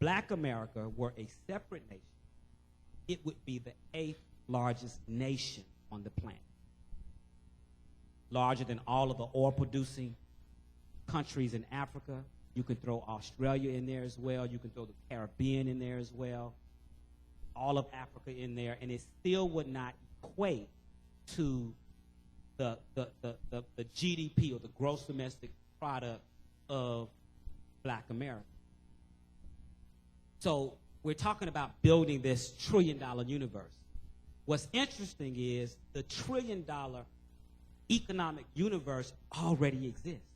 Black America were a separate nation, it would be the 8th largest nation on the planet. Larger than all of the oil-producing countries in Africa. You can throw Australia in there as well. You can throw the Caribbean in there as well. All of Africa in there, and it still would not equate to the GDP or the gross domestic product of Black America. So we're talking about building this trillion-dollar universe. What's interesting is the trillion-dollar economic universe already exists.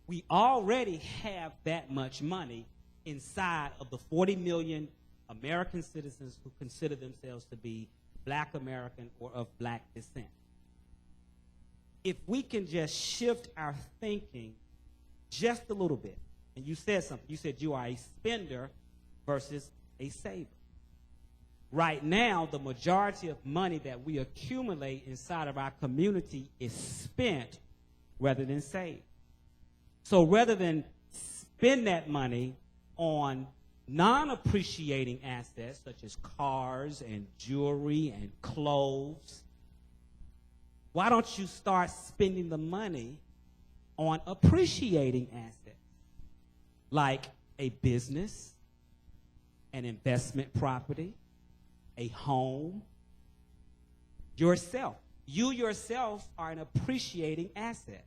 We already have that much money inside of the 40 million American citizens who consider themselves to be Black American or of Black descent. If we can just shift our thinking just a little bit, and you said something, you said you are a spender versus a saver. Right now, the majority of money that we accumulate inside of our community is spent rather than saved. So rather than spend that money on non-appreciating assets such as cars and jewelry and clothes, why don't you start spending the money on appreciating assets like a business, an investment property, a home, yourself. You yourself are an appreciating asset.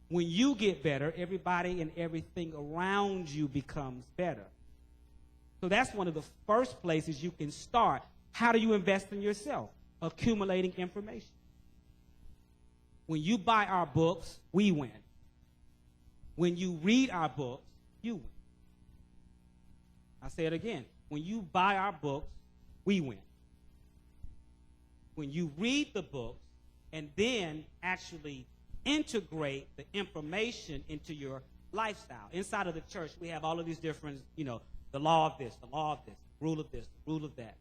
When you get better, everybody and everything around you becomes better. So that's one of the first places you can start. How do you invest in yourself? Accumulating information. When you buy our books, we win. When you read our books, you win. I'll say it again. When you buy our books, we win. When you read the books and then actually integrate the information into your lifestyle. Inside of the church, we have all of these different, the law of this, the law of this, the rule of this, the rule of that.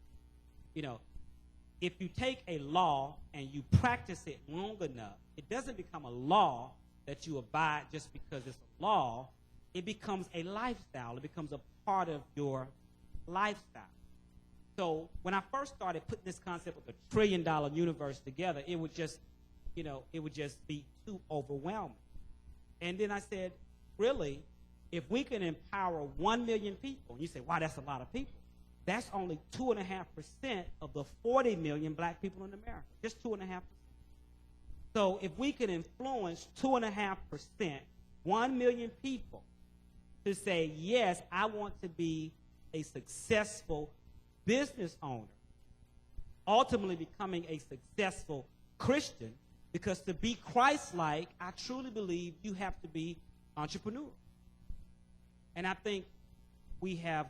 If you take a law and you practice it long enough, it doesn't become a law that you abide just because it's a law. It becomes a lifestyle. It becomes a part of your lifestyle. So when I first started putting this concept of the trillion-dollar universe together, it would just be too overwhelming. And then I said, really, if we can empower 1 million people, and you say, wow, that's a lot of people. That's only 2.5% of the 40 million Black people in America, just 2.5%. So if we can influence 2.5%, 1 million people, to say, yes, I want to be a successful business owner, ultimately becoming a successful Christian, because to be Christ-like, I truly believe you have to be entrepreneurial. And I think we're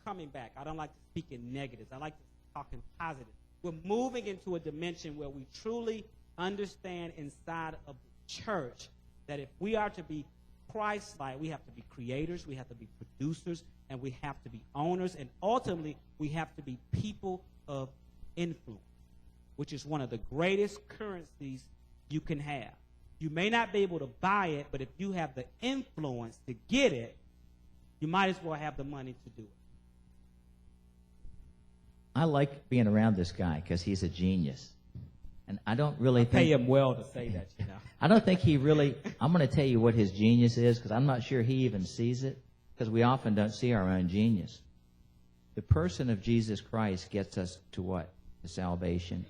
coming back. I don't like to speak in negatives. I like to talk in positives. We're moving into a dimension where we truly understand inside of the church that if we are to be Christ-like, we have to be creators, we have to be producers, and we have to be owners, and ultimately we have to be people of influence, which is one of the greatest currencies you can have. You may not be able to buy it, but if you have the influence to get it, you might as well have the money to do it. I like being around this guy because he's a genius. And I don't really pay him well to say that, I don't think he really, I'm going to tell you what his genius is because I'm not sure he even sees it because we often don't see our own genius. The person of Jesus Christ gets us to what? To salvation,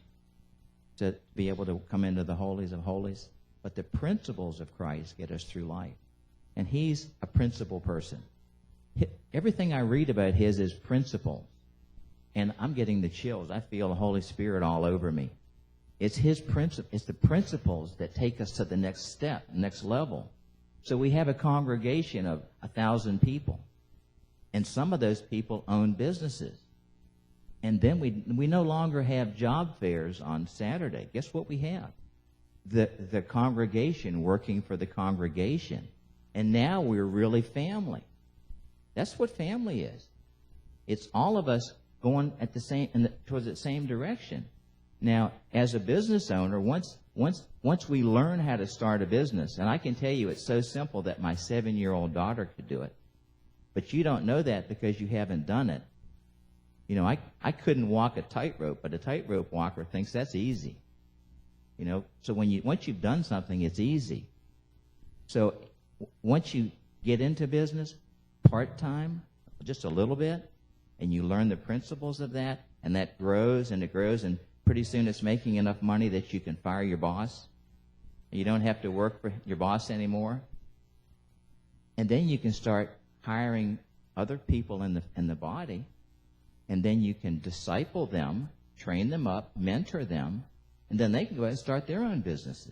to be able to come into the holies of holies. But the principles of Christ get us through life. And he's a principle person. Everything I read about his is principles. And I'm getting the chills. I feel the Holy Spirit all over me. It's his it's the principles that take us to the next step, next level. So we have a congregation of 1,000 people. And some of those people own businesses. And then we no longer have job fairs on Saturday. Guess what we have? The congregation working for the congregation. And now we're really family. That's what family is. It's all of us going at towards the same direction. Now, as a business owner, once we learn how to start a business, and I can tell you it's so simple that my 7-year-old daughter could do it. But you don't know that because you haven't done it. You know, I couldn't walk a tightrope, but a tightrope walker thinks that's easy. You know, so once you've done something, it's easy. So once you get into business part-time, just a little bit, and you learn the principles of that, and that grows and it grows, and pretty soon it's making enough money that you can fire your boss. You don't have to work for your boss anymore. And then you can start hiring other people in the body, and then you can disciple them, train them up, mentor them, and then they can go ahead and start their own businesses.